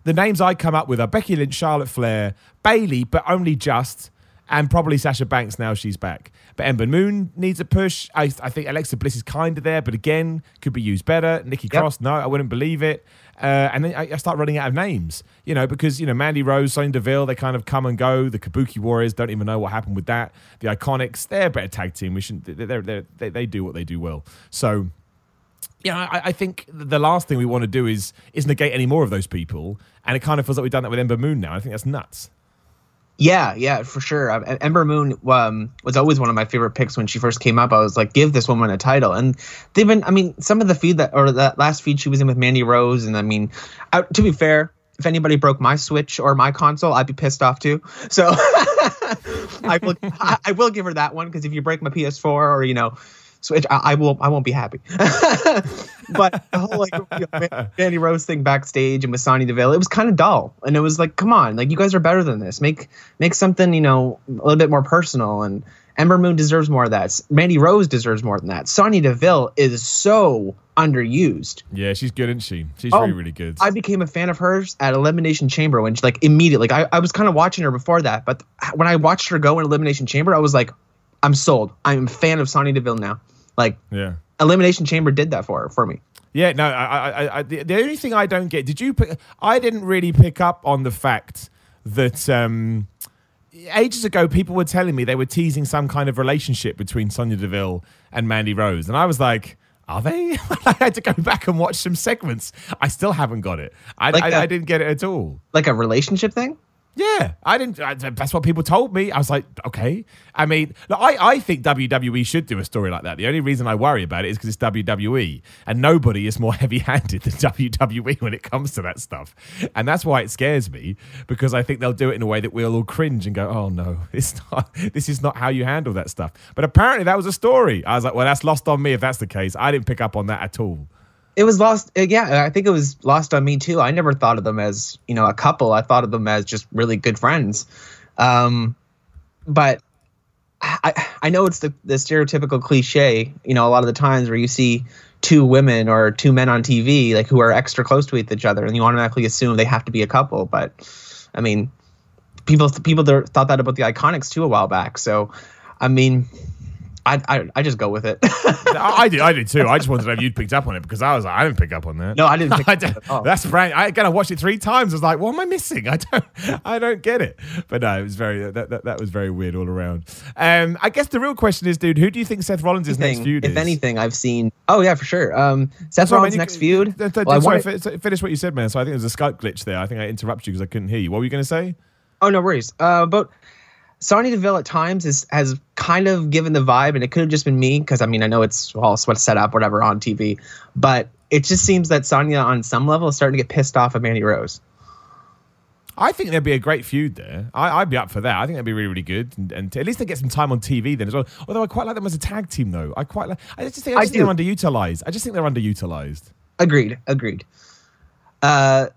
The names I come up with are Becky Lynch, Charlotte Flair, Bayley, but only just, and probably Sasha Banks now she's back. But Ember Moon needs a push. I think Alexa Bliss is kind of there, but again, could be used better. Nikki Cross, no, I wouldn't believe it. And then I start running out of names, because, Mandy Rose, Sonya Deville, they kind of come and go. The Kabuki Warriors, don't even know what happened with that. The Iconics, they're a better tag team. We shouldn't. They do what they do well. So, I think the last thing we want to do is negate any more of those people. And it kind of feels like we've done that with Ember Moon now. I think that's nuts. Yeah, for sure. Ember Moon was always one of my favorite picks when she first came up. I was like, give this woman a title. And they've been, some of the feud that last feud she was in with Mandy Rose. And to be fair, if anybody broke my Switch or my console, I'd be pissed off too. So I will give her that one, because if you break my PS4 or, Switch, I won't be happy. But the whole Mandy Rose thing backstage and with Sonya Deville, it was kind of dull, and it was like, come on, like, you guys are better than this. Make something a little bit more personal, and Ember Moon deserves more of that. Mandy Rose deserves more than that. Sonya Deville is so underused. Yeah, she's good, isn't she? She's really, really good. I became a fan of hers at Elimination Chamber when she, like, immediately. Like, I was kind of watching her before that, but when I watched her go in Elimination Chamber, I was like, I'm sold. I'm a fan of Sonya Deville now. Like, yeah. Elimination Chamber did that for me. Yeah, no, the only thing I don't get, I didn't really pick up on the fact that ages ago people were telling me they were teasing some kind of relationship between Sonya Deville and Mandy Rose. And I was like, are they? I had to go back and watch some segments. I still haven't got it. I didn't get it at all. Like a relationship thing? Yeah, I didn't. That's what people told me. I was like, okay. I mean, look, I think WWE should do a story like that. The only reason I worry about it is because it's WWE, and nobody is more heavy-handed than WWE when it comes to that stuff. And that's why it scares me, because I think they'll do it in a way that we'll all cringe and go, "Oh no, it's not. This is not how you handle that stuff." But apparently, that was a story. I was like, "Well, that's lost on me if that's the case." I didn't pick up on that at all. It was lost. Yeah, I think it was lost on me too. I never thought of them as, a couple. I thought of them as just really good friends. But I know it's the stereotypical cliche, a lot of the times where you see two women or two men on TV, like, who are extra close to each other, and you automatically assume they have to be a couple. But I mean, people thought that about the Iconics too a while back. So, I mean, I just go with it. I did too. I just wanted to know if you'd picked up on it, because I was like, I didn't pick up on that. No, I didn't pick up on it at all. That's brand. I watched it 3 times. I was like, what am I missing? I don't get it. But no, it was that was very weird all around. I guess the real question is, dude, who do you think Seth Rollins' next feud is? If anything, I've seen. Oh yeah, for sure. Seth Rollins' next feud. Finish what you said, man. So I think there was a Skype glitch there. I think I interrupted you because I couldn't hear you. What were you going to say? Oh, no worries. But Sonya Deville at times has kind of given the vibe, and it could have just been me, because I mean, I know it's what's set up, whatever, on TV, but it just seems that Sonya on some level is starting to get pissed off at Mandy Rose. I think there'd be a great feud there. I'd be up for that. I think that'd be really, really good, and at least they get some time on TV then as well. Although I quite like them as a tag team, though. I just think they're underutilized. I just think they're underutilized. Agreed. But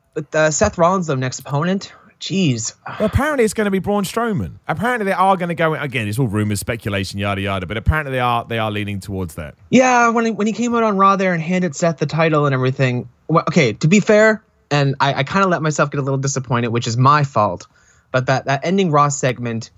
Seth Rollins, though, next opponent. Jeez. Well, apparently it's going to be Braun Strowman. Apparently they are going to go, again, it's all rumors, speculation, yada yada, but apparently they are leaning towards that. Yeah, when he came out on Raw there and handed Seth the title and everything. Well, okay, to be fair, and I kind of let myself get a little disappointed, which is my fault. But that ending Raw segment,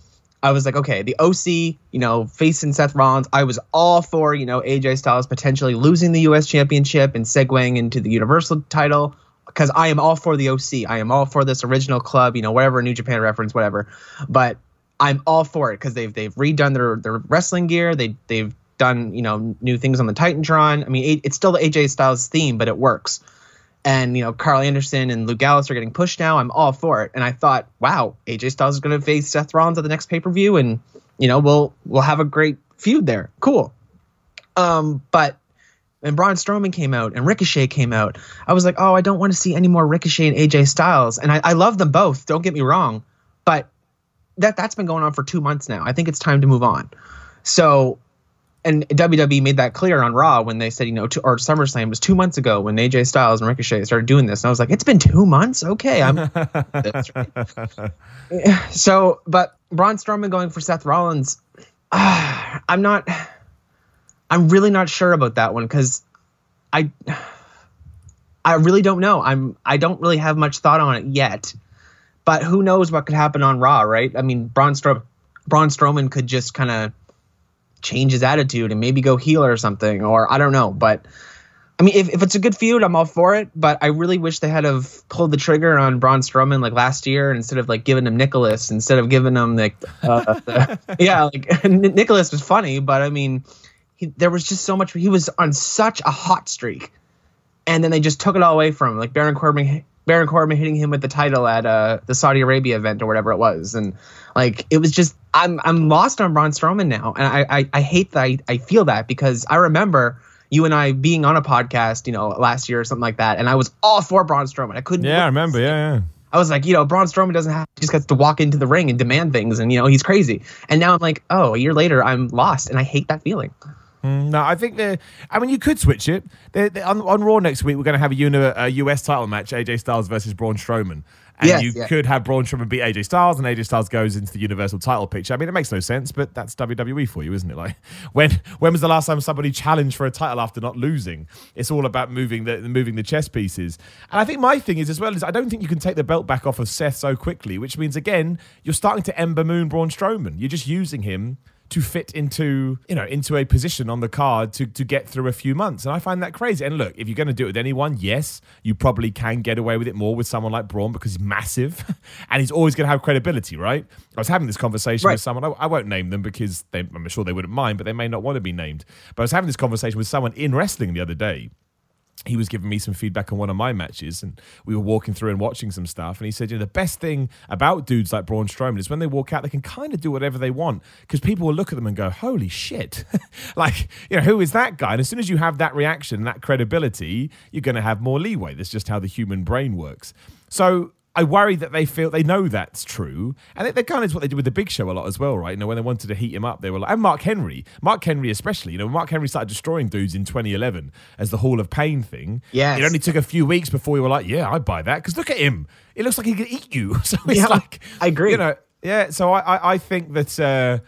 I was like, okay, the OC, facing Seth Rollins, I was all for, AJ Styles potentially losing the US Championship and segueing into the Universal title. Because I am all for the OC. I am all for this original club, whatever, New Japan reference, whatever. But I'm all for it because they've redone their wrestling gear. They've done, new things on the Titantron. I mean, it's still the AJ Styles theme, but it works. And, Carl Anderson and Luke Gallows are getting pushed now. I'm all for it. And I thought, wow, AJ Styles is going to face Seth Rollins at the next pay-per-view, and, we'll have a great feud there. Cool. But when Braun Strowman came out and Ricochet came out, I was like, oh, I don't want to see any more Ricochet and AJ Styles. And I love them both, don't get me wrong. But that's been going on for 2 months now. I think it's time to move on. So, and WWE made that clear on Raw when they said, or SummerSlam was 2 months ago when AJ Styles and Ricochet started doing this. And I was like, it's been 2 months? Okay. That's right. So, but Braun Strowman going for Seth Rollins, I'm really not sure about that one, because I really don't know. I don't really have much thought on it yet, but who knows what could happen on Raw, right? I mean, Braun Strowman could just kind of change his attitude and maybe go heel or something, or I don't know. But I mean, if it's a good feud, I'm all for it. But I really wish they had have pulled the trigger on Braun Strowman like last year, instead of like giving him Nicholas, instead of giving him like Nicholas was funny, but I mean, there was just so much. He was on such a hot streak, and then they just took it all away from him. Like Baron Corbin hitting him with the title at the Saudi Arabia event or whatever it was, and like it was just I'm lost on Braun Strowman now, and I hate that I feel that, because I remember you and I being on a podcast, last year or something like that, and I was all for Braun Strowman. I couldn't. Yeah, I remember. Yeah. I was like, Braun Strowman just gets to walk into the ring and demand things, and he's crazy. And now I'm like, oh, a year later, I'm lost, and I hate that feeling. No, I think you could switch it. On Raw next week, we're going to have a US title match, AJ Styles versus Braun Strowman. And could have Braun Strowman beat AJ Styles, and AJ Styles goes into the Universal title picture. I mean, it makes no sense, but that's WWE for you, isn't it? Like, when was the last time somebody challenged for a title after not losing? It's all about moving the chess pieces. And I think my thing is, as well, is I don't think you can take the belt back off of Seth so quickly, which means, again, you're starting to Ember Moon Braun Strowman. You're just using him to fit into a position on the card to get through a few months. And I find that crazy. And look, if you're going to do it with anyone, yes, you probably can get away with it more with someone like Braun because he's massive and he's always going to have credibility, right? I was having this conversation with someone, I won't name them because I'm sure they wouldn't mind, but they may not want to be named. But I was having this conversation with someone in wrestling the other day. He was giving me some feedback on one of my matches, and we were walking through and watching some stuff. And he said, the best thing about dudes like Braun Strowman is when they walk out, they can kind of do whatever they want because people will look at them and go, holy shit. Like, who is that guy? And as soon as you have that reaction, that credibility, you're going to have more leeway. That's just how the human brain works. So I worry that they know that's true. And that kind of is what they did with the Big Show a lot as well, right? When they wanted to heat him up, they were like, and Mark Henry especially, when Mark Henry started destroying dudes in 2011 as the Hall of Pain thing. Yes. It only took a few weeks before we were like, yeah, I'd buy that. Because look at him. It looks like he could eat you. So it's like, I agree. So I think that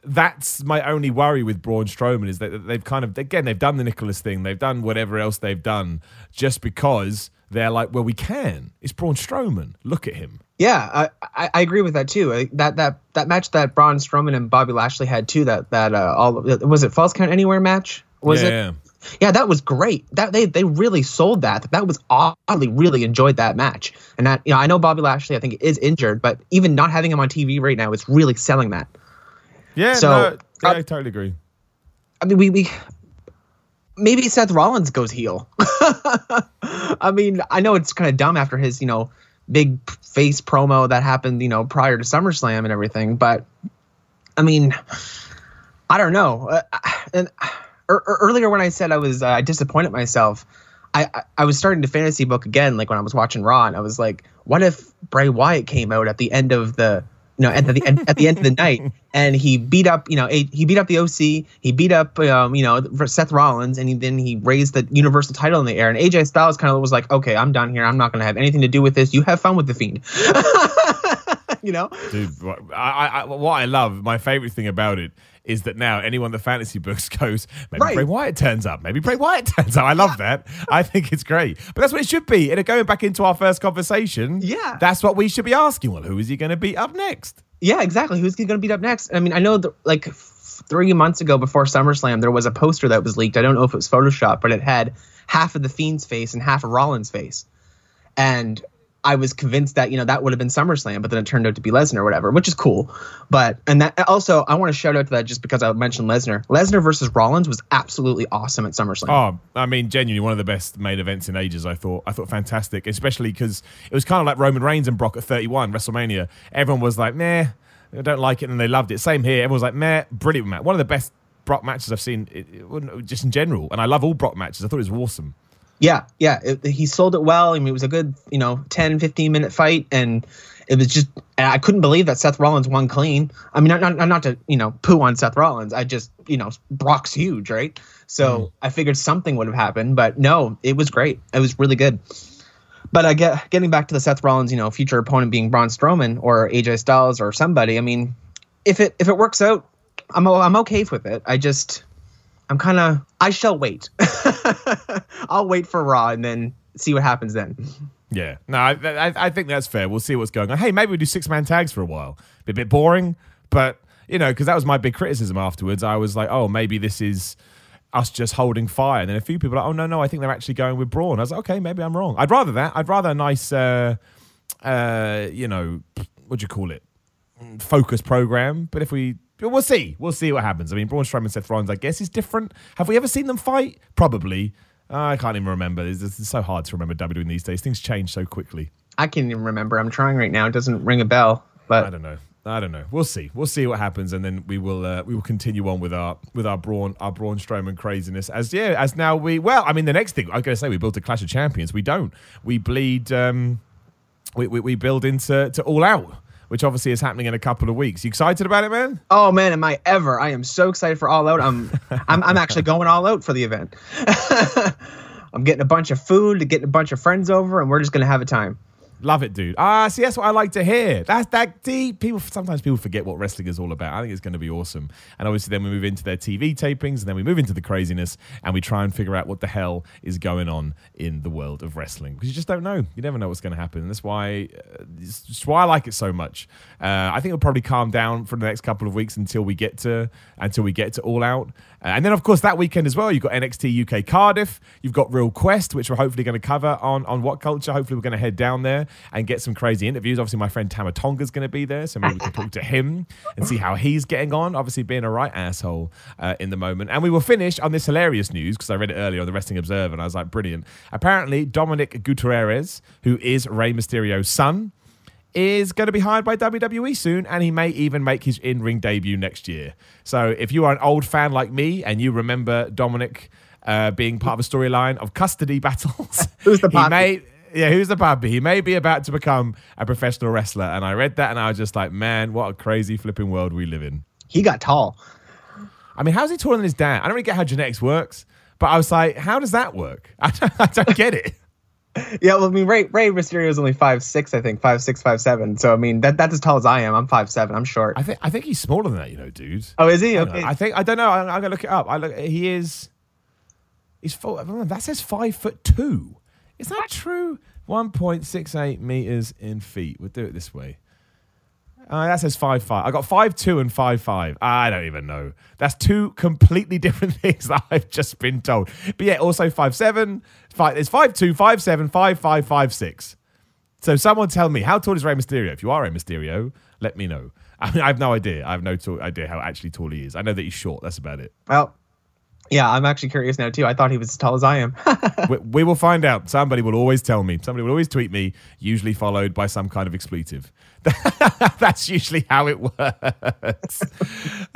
that's my only worry with Braun Strowman is that they've kind of, again, they've done the Nicholas thing. They've done whatever else they've done just because they're like, well, we can. It's Braun Strowman. Look at him. Yeah, I agree with that too. That match that Braun Strowman and Bobby Lashley had too. Was it Falls Count Anywhere match? Was it? Yeah, that was great. That they really sold that. That was oddly really enjoyed that match. And that I know Bobby Lashley I think is injured, but even not having him on TV right now is really selling that. Yeah, so I totally agree. I mean, we maybe Seth Rollins goes heel. I mean, I know it's kind of dumb after his, big face promo that happened, prior to SummerSlam and everything. But, I mean, I don't know. Earlier when I said I was disappointed myself, I was starting to fantasy book again, like when I was watching Raw. And I was like, what if Bray Wyatt came out at the end of the at the end of the night, and he beat up, he beat up the OC, he beat up, for Seth Rollins, and then he raised the Universal title in the air, and AJ Styles kind of was like, okay, I'm done here. I'm not going to have anything to do with this. You have fun with the Fiend. Dude, what I love, my favorite thing about it is that now anyone the fantasy books goes, maybe Bray Wyatt turns up. Maybe Bray Wyatt turns up. I love that. I think it's great. But that's what it should be. And going back into our first conversation, that's what we should be asking. Well, who is he going to beat up next? Yeah, exactly. Who's going to beat up next? I mean, I know 3 months ago before SummerSlam, there was a poster that was leaked. I don't know if it was Photoshop, but it had half of the Fiend's face and half of Rollins' face. And I was convinced that, that would have been SummerSlam, but then it turned out to be Lesnar or whatever, which is cool. And that also, I want to shout out to that just because I mentioned Lesnar. Lesnar versus Rollins was absolutely awesome at SummerSlam. Oh, I mean, genuinely one of the best main events in ages, I thought fantastic, especially because it was kind of like Roman Reigns and Brock at 31, WrestleMania. Everyone was like, meh, I don't like it, and they loved it. Same here. Everyone was like, meh, brilliant match. One of the best Brock matches I've seen, just in general. And I love all Brock matches. I thought it was awesome. Yeah. He sold it well. I mean, it was a good, 10, 15-minute fight, and it was just, I couldn't believe that Seth Rollins won clean. I mean, not to, poo on Seth Rollins. I just, Brock's huge, right? So I figured something would have happened, but no, it was great. It was really good. But getting back to the Seth Rollins, future opponent being Braun Strowman or AJ Styles or somebody. I mean, if it works out, I'm okay with it. I shall wait. I'll wait for Raw and then see what happens then. Yeah. No, I think that's fair. We'll see what's going on. Hey, maybe we do 6-man tags for a while. Be a bit boring, but, because that was my big criticism afterwards. I was like, oh, maybe this is us just holding fire. And then a few people are like, oh, no, I think they're actually going with Braun. I was like, okay, maybe I'm wrong. I'd rather that. I'd rather a nice, what do you call it? Focus program. But we'll see. We'll see what happens. I mean, Braun Strowman and Seth Rollins, I guess, is different. Have we ever seen them fight? Probably. I can't even remember. It's so hard to remember WWE these days. Things change so quickly. I can't even remember. I'm trying right now. It doesn't ring a bell. But I don't know. We'll see. We'll see what happens, and then we will continue on with our Braun Strowman craziness. As now we. Well, I mean, the next thing I was going to say, we built a Clash of Champions. We don't. We bleed. We build into All Out. which obviously is happening in a couple of weeks. You excited about it, man? Oh man, am I ever? I am so excited for All Out. I'm actually going all out for the event. I'm getting a bunch of food, getting a bunch of friends over, and we're just gonna have a time. Love it, dude. See, that's what I like to hear. That's that deep. Sometimes people forget what wrestling is all about. I think it's going to be awesome. And obviously then we move into their TV tapings, and then we move into the craziness, and we try and figure out what the hell is going on in the world of wrestling. Because you just don't know. You never know what's going to happen. And that's why I like it so much. I think it'll probably calm down for the next couple of weeks until we get to All Out. And then, of course, that weekend as well, you've got NXT UK Cardiff. You've got Real Quest, which we're hopefully going to cover on What Culture. Hopefully we're going to head down there and get some crazy interviews. Obviously, my friend Tama Tonga's going to be there, so maybe we can talk to him and see how he's getting on, obviously being a right asshole in the moment. And we will finish on this hilarious news, because I read it earlier on the Wrestling Observer, and I was like, brilliant. Apparently, Dominic Gutierrez, who is Rey Mysterio's son, is going to be hired by WWE soon, and he may even make his in-ring debut next year. So if you are an old fan like me and you remember Dominic being part of a storyline of custody battles, Who's the puppy? Who's the puppy? He may be about to become a professional wrestler. And I read that and I was just like, man, what a crazy flipping world we live in. He got tall. I mean, how's he taller than his dad? I don't really get how genetics works, but I was like, how does that work? I don't get it. Yeah, well, I mean, Rey Mysterio is only 5'6", I think, 5'6", 5'7". So I mean, that's as tall as I am. I'm 5'7". I'm short. I think he's smaller than that, dude. Oh, is he? Okay. I don't know. I'm gonna look it up. He's full. That says 5'2". Is that true? 1.68 meters in feet. We'll do it this way. That says 5'5". I got 5'2" and 5'5". I don't even know. That's two completely different things that I've just been told. But yeah, also 5'7". It's 5'2", 5'7", 5'5", 5'6". So someone tell me, how tall is Rey Mysterio? If you are Rey Mysterio, let me know. I mean, I have no idea. I have no idea how actually tall he is. I know that he's short. That's about it. Well, yeah, I'm actually curious now, too. I thought he was as tall as I am. we will find out. Somebody will always tell me. Somebody will always tweet me, usually followed by some kind of expletive. That's usually how it works.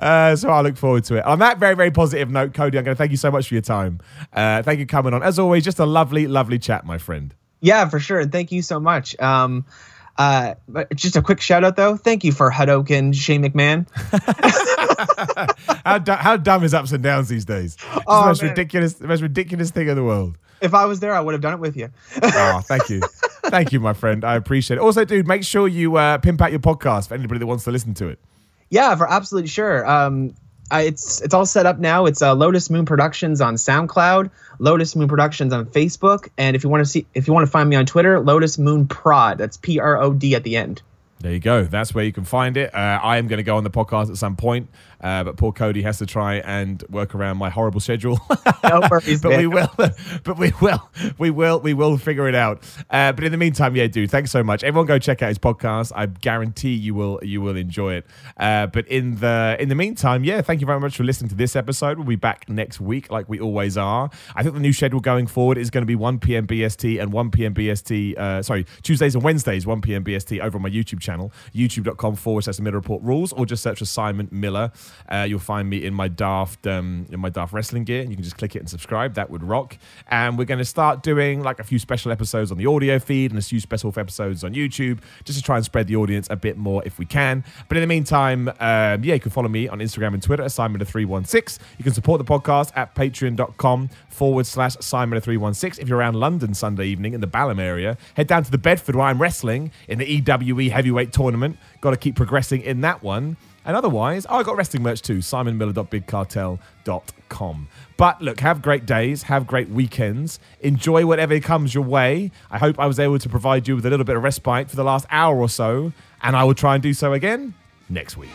So I look forward to it. On that very, very positive note, Cody, I'm going to thank you so much for your time. Thank you for coming on. As always, just a lovely, lovely chat, my friend. Yeah, for sure. And thank you so much. Just a quick shout out, though. Thank you for Hadouken Shane McMahon. How dumb is ups and downs these days? It's the most ridiculous thing in the world. If I was there, I would have done it with you. Oh, thank you. Thank you, my friend. I appreciate it. Also, dude, make sure you pimp out your podcast for anybody that wants to listen to it. Yeah, for absolutely sure. It's all set up now. It's Lotus Moon Productions on SoundCloud, Lotus Moon Productions on Facebook, and if you want to find me on Twitter, Lotus Moon Prod. That's PROD at the end. There you go. That's where you can find it. I am going to go on the podcast at some point, but poor Cody has to try and work around my horrible schedule. No worries, but we will figure it out. But in the meantime, yeah, dude, thanks so much. Everyone, go check out his podcast. I guarantee you will enjoy it. But in the meantime, yeah, thank you very much for listening to this episode. We'll be back next week, like we always are. I think the new schedule going forward is going to be 1 p.m. BST and 1 p.m. BST. Tuesdays and Wednesdays, 1 p.m. BST over on my YouTube channel, youtube.com/The Miller Report Rules, or just search for Simon Miller. You'll find me in my daft wrestling gear, and you can just click it and subscribe. That would rock. And we're going to start doing like a few special episodes on the audio feed and a few special episodes on YouTube, just to try and spread the audience a bit more if we can. But in the meantime, you can follow me on Instagram and Twitter at Simon316. You can support the podcast at patreon.com/Simon316. If you're around London Sunday evening in the Balham area, head down to the Bedford where I'm wrestling in the EWE Heavyweight Tournament. Got to keep progressing in that one. And otherwise, I got wrestling merch too, simonmiller.bigcartel.com. But look, have great days, have great weekends, enjoy whatever comes your way. I hope I was able to provide you with a little bit of respite for the last hour or so, and I will try and do so again next week.